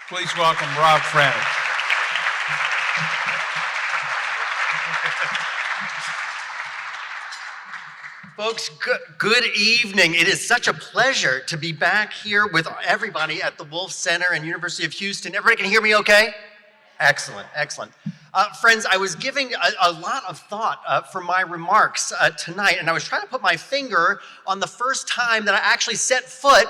Please welcome Rob Franek. Folks, good evening. It is such a pleasure to be back here with everybody at the Wolff Center and University of Houston. Everybody can hear me okay? Excellent, excellent. Friends, I was giving a lot of thought for my remarks tonight, and I was trying to put my finger on the first time that I actually set foot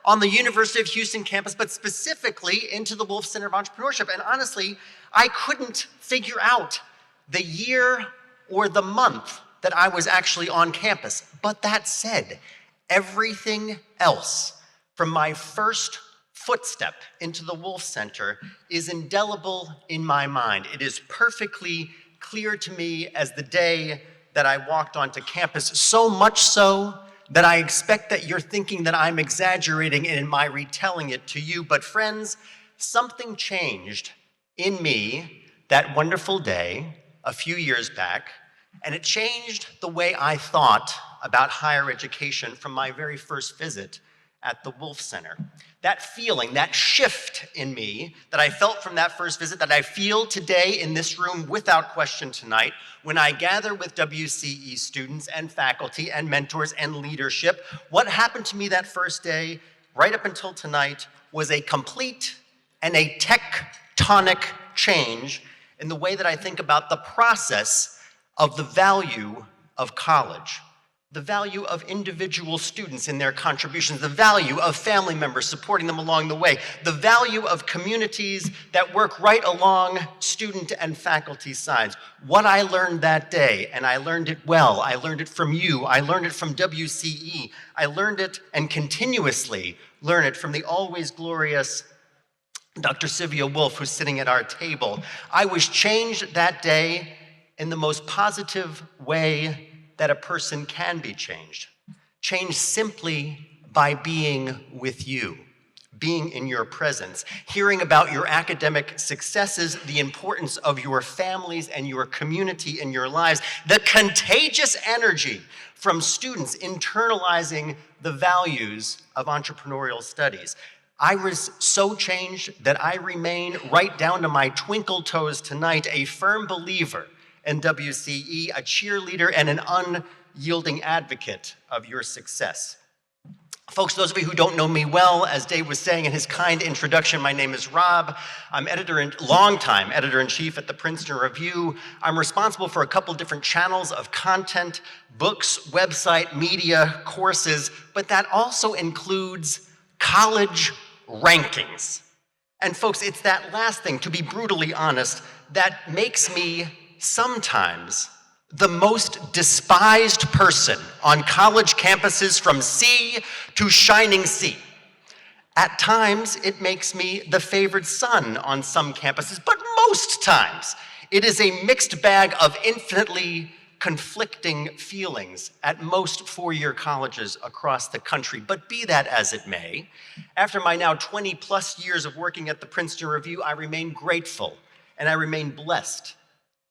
on the University of Houston campus, but specifically into the Wolff Center of Entrepreneurship. And honestly, I couldn't figure out the year or the month that I was actually on campus. But that said, everything else from my first footstep into the Wolff Center is indelible in my mind. It is perfectly clear to me as the day that I walked onto campus, so much so that I expect that you're thinking that I'm exaggerating in my retelling it to you. But friends, something changed in me that wonderful day a few years back, and it changed the way I thought about higher education from my very first visit at the Wolff Center. That feeling, that shift in me that I felt from that first visit, that I feel today in this room without question tonight, when I gather with WCE students and faculty and mentors and leadership, what happened to me that first day, right up until tonight, was a complete and a tectonic change in the way that I think about the process of the value of college, the value of individual students in their contributions, the value of family members supporting them along the way, the value of communities that work right along student and faculty sides. What I learned that day, and I learned it well, I learned it from you, I learned it from WCE, I learned it and continuously learn it from the always glorious Dr. Sylvia Wolff, who's sitting at our table. I was changed that day in the most positive way that a person can be changed. Changed simply by being with you, being in your presence, hearing about your academic successes, the importance of your families and your community in your lives, the contagious energy from students internalizing the values of entrepreneurial studies. I was so changed that I remain right down to my twinkle toes tonight a firm believer in WCE, a cheerleader and an unyielding advocate of your success. Folks, those of you who don't know me well, as Dave was saying in his kind introduction, my name is Rob. I'm longtime editor-in-chief at the Princeton Review. I'm responsible for a couple different channels of content, books, website, media, courses, but that also includes college rankings. And folks, it's that last thing, to be brutally honest, that makes me sometimes the most despised person on college campuses from sea to shining sea. At times, it makes me the favored son on some campuses, but most times, it is a mixed bag of infinitely conflicting feelings at most four-year colleges across the country. But be that as it may, after my now 20-plus years of working at the Princeton Review, I remain grateful and I remain blessed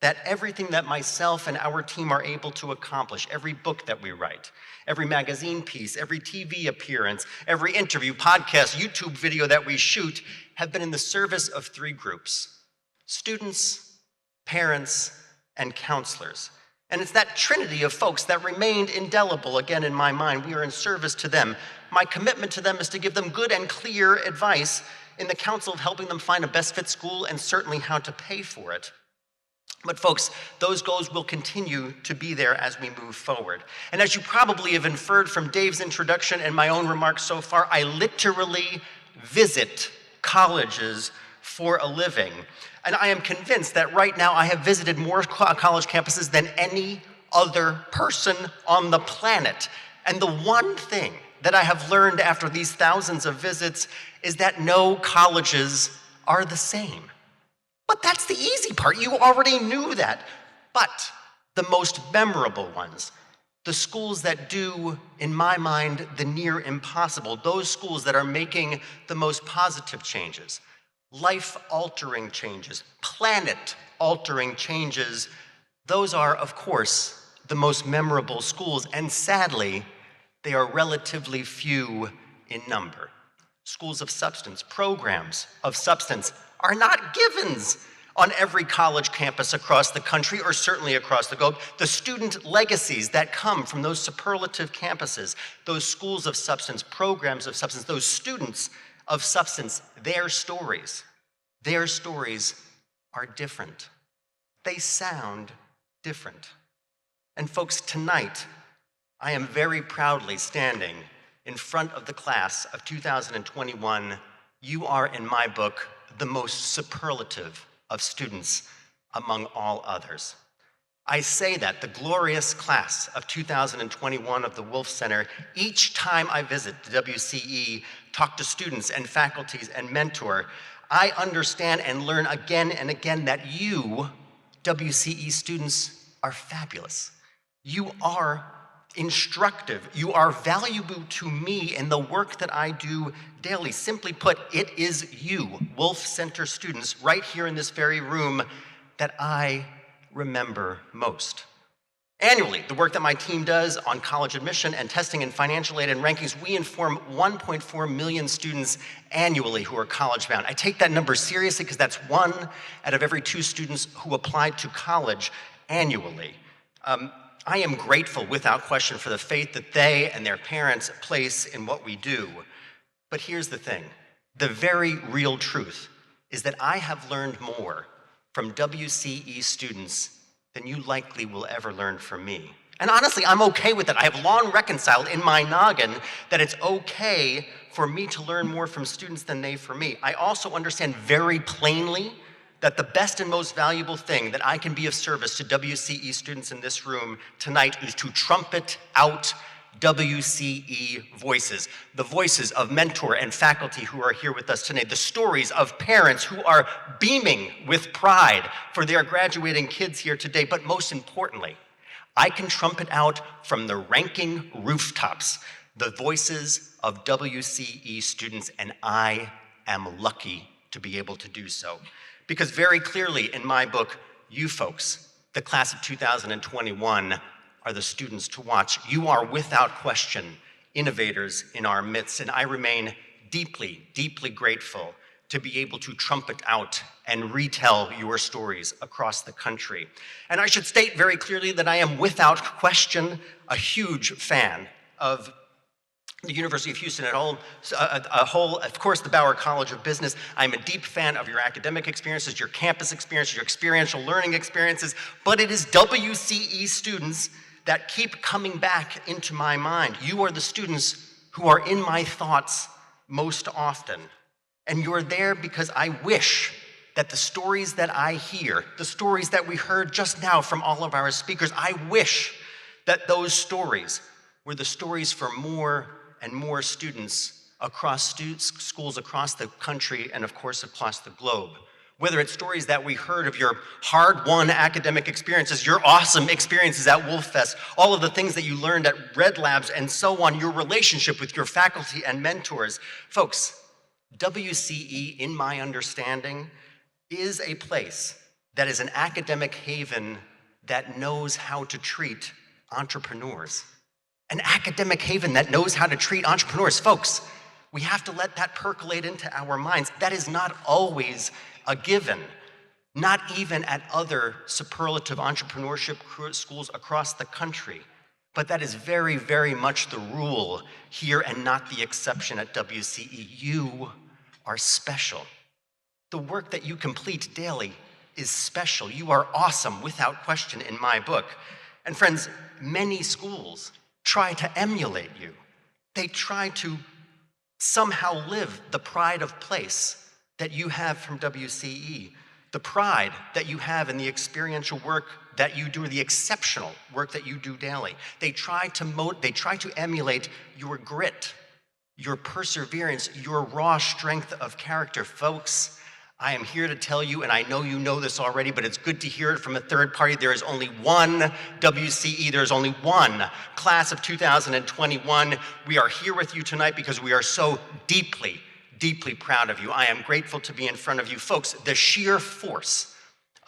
that everything that myself and our team are able to accomplish, every book that we write, every magazine piece, every TV appearance, every interview, podcast, YouTube video that we shoot, have been in the service of three groups: students, parents, and counselors. And it's that trinity of folks that remained indelible, again, in my mind. We are in service to them. My commitment to them is to give them good and clear advice in the counsel of helping them find a best fit school and certainly how to pay for it. But folks, those goals will continue to be there as we move forward. And as you probably have inferred from Dave's introduction and my own remarks so far, I literally visit colleges for a living. And I am convinced that right now I have visited more college campuses than any other person on the planet. And the one thing that I have learned after these thousands of visits is that no colleges are the same. But that's the easy part. You already knew that. But the most memorable ones, the schools that do, in my mind, the near impossible, those schools that are making the most positive changes, life-altering changes, planet-altering changes, those are, of course, the most memorable schools, and sadly, they are relatively few in number. schools of substance, programs of substance are not givens on every college campus across the country or certainly across the globe. The student legacies that come from those superlative campuses, those schools of substance, programs of substance, those students of substance, their stories are different. They sound different. And folks, tonight, I am very proudly standing in front of the class of 2021. You are, in my book, the most superlative of students among all others. I say that, the glorious class of 2021 of the Wolff Center, each time I visit the WCE, talk to students and faculties and mentor, I understand and learn again and again that you, WCE students, are fabulous. You are instructive. You are valuable to me in the work that I do daily. Simply put, it is you, Wolff Center students, right here in this very room, that I remember most. Annually, the work that my team does on college admission and testing and financial aid and rankings, we inform 1.4 million students annually who are college-bound. I take that number seriously because that's 1 out of every 2 students who apply to college annually. I am grateful, without question, for the faith that they and their parents place in what we do. But here's the thing. The very real truth is that I have learned more from WCE students than you likely will ever learn from me. And honestly, I'm okay with that. I have long reconciled in my noggin that it's okay for me to learn more from students than they from me. I also understand very plainly that the best and most valuable thing that I can be of service to WCE students in this room tonight is to trumpet out WCE voices, the voices of mentor and faculty who are here with us tonight, the stories of parents who are beaming with pride for their graduating kids here today, but most importantly, I can trumpet out from the ranking rooftops the voices of WCE students, and I am lucky to be able to do so. Because very clearly in my book, you folks, the class of 2021, are the students to watch. You are without question innovators in our midst, and I remain deeply, deeply grateful to be able to trumpet out and retell your stories across the country. And I should state very clearly that I am without question a huge fan of the University of Houston at whole, of course, the Bauer College of Business. I'm a deep fan of your academic experiences, your campus experiences, your experiential learning experiences, but it is WCE students that keep coming back into my mind. You are the students who are in my thoughts most often. And you're there because I wish that the stories that I hear, the stories that we heard just now from all of our speakers, I wish that those stories were the stories for more and more students across schools across the country and, of course, across the globe. Whether it's stories that we heard of your hard-won academic experiences, your awesome experiences at Wolff Fest, all of the things that you learned at Red Labs and so on, your relationship with your faculty and mentors. Folks, WCE, in my understanding, is a place that is an academic haven that knows how to treat entrepreneurs. An academic haven that knows how to treat entrepreneurs. Folks, we have to let that percolate into our minds. That is not always a given, not even at other superlative entrepreneurship schools across the country. But that is very, very much the rule here and not the exception at WCE. You are special. The work that you complete daily is special. You are awesome, without question, in my book. And friends, many schools try to emulate you. They try to somehow live the pride of place that you have from WCE, the pride that you have in the experiential work that you do, the exceptional work that you do daily. They try to emulate your grit, your perseverance, your raw strength of character. Folks, I am here to tell you, and I know you know this already, but it's good to hear it from a third party. There is only one WCE, there is only one class of 2021. We are here with you tonight because we are so deeply, deeply proud of you. I am grateful to be in front of you. Folks, the sheer force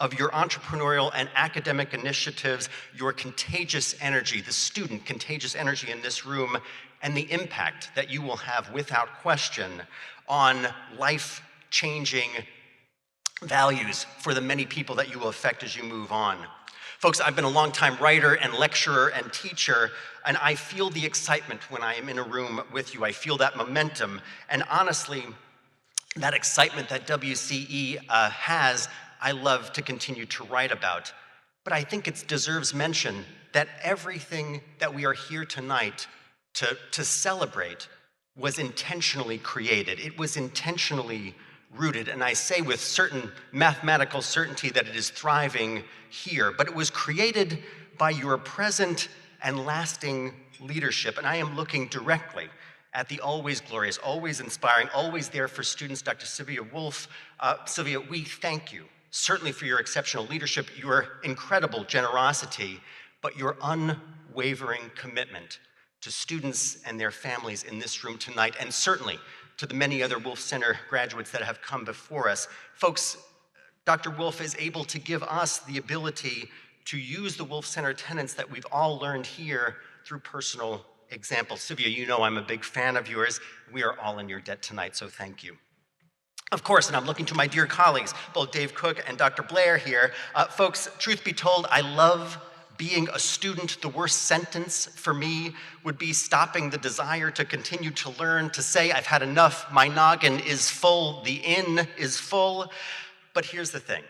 of your entrepreneurial and academic initiatives, your contagious energy, the student contagious energy in this room, and the impact that you will have without question on life-changing values for the many people that you will affect as you move on. Folks, I've been a longtime writer and lecturer and teacher, and I feel the excitement when I am in a room with you. I feel that momentum, and honestly, that excitement that WCE has, I love to continue to write about. But I think it deserves mention that everything that we are here tonight to celebrate was intentionally created. It was intentionally rooted, and I say with certain mathematical certainty that it is thriving here, but it was created by your present and lasting leadership, and I am looking directly at the always glorious, always inspiring, always there for students, Dr. Sylvia Wolff. Sylvia, we thank you, certainly for your exceptional leadership, your incredible generosity, but your unwavering commitment to students and their families in this room tonight, and certainly to the many other Wolff Center graduates that have come before us. Folks, Dr. Wolff is able to give us the ability to use the Wolff Center tenets that we've all learned here through personal example. Sylvia, you know I'm a big fan of yours. We are all in your debt tonight, so thank you. Of course, and I'm looking to my dear colleagues, both Dave Cook and Dr. Blair here. Folks, truth be told, I love being a student. The worst sentence for me would be stopping the desire to continue to learn, to say I've had enough, my noggin is full, the inn is full. But here's the thing.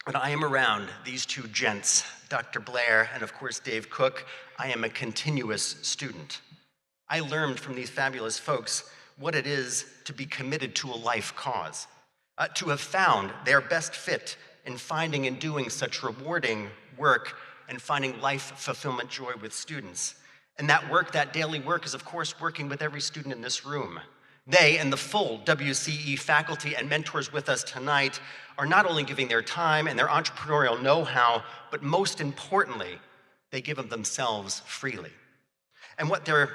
When I am around these two gents, Dr. Blair and of course Dave Cook, I am a continuous student. I learned from these fabulous folks what it is to be committed to a life cause, to have found their best fit in finding and doing such rewarding work and finding life fulfillment joy with students. And that work, that daily work, is of course working with every student in this room. They and the full WCE faculty and mentors with us tonight are not only giving their time and their entrepreneurial know-how, but most importantly, they give of themselves freely. And whether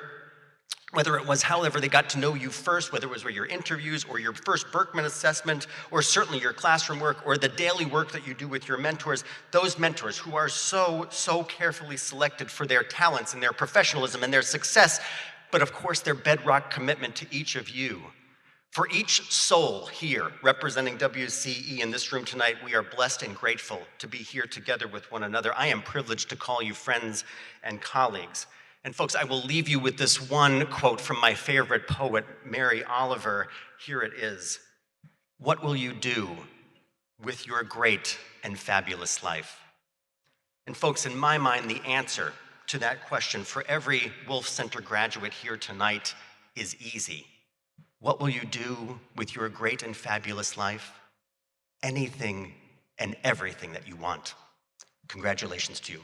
it was however they got to know you first, whether it was your interviews or your first Berkman assessment, or certainly your classroom work or the daily work that you do with your mentors, those mentors who are so carefully selected for their talents and their professionalism and their success, but of course their bedrock commitment to each of you. For each soul here representing WCE in this room tonight, we are blessed and grateful to be here together with one another. I am privileged to call you friends and colleagues. And folks, I will leave you with this one quote from my favorite poet, Mary Oliver. Here it is. What will you do with your great and fabulous life? And folks, in my mind, the answer to that question for every Wolff Center graduate here tonight is easy. What will you do with your great and fabulous life? Anything and everything that you want. Congratulations to you.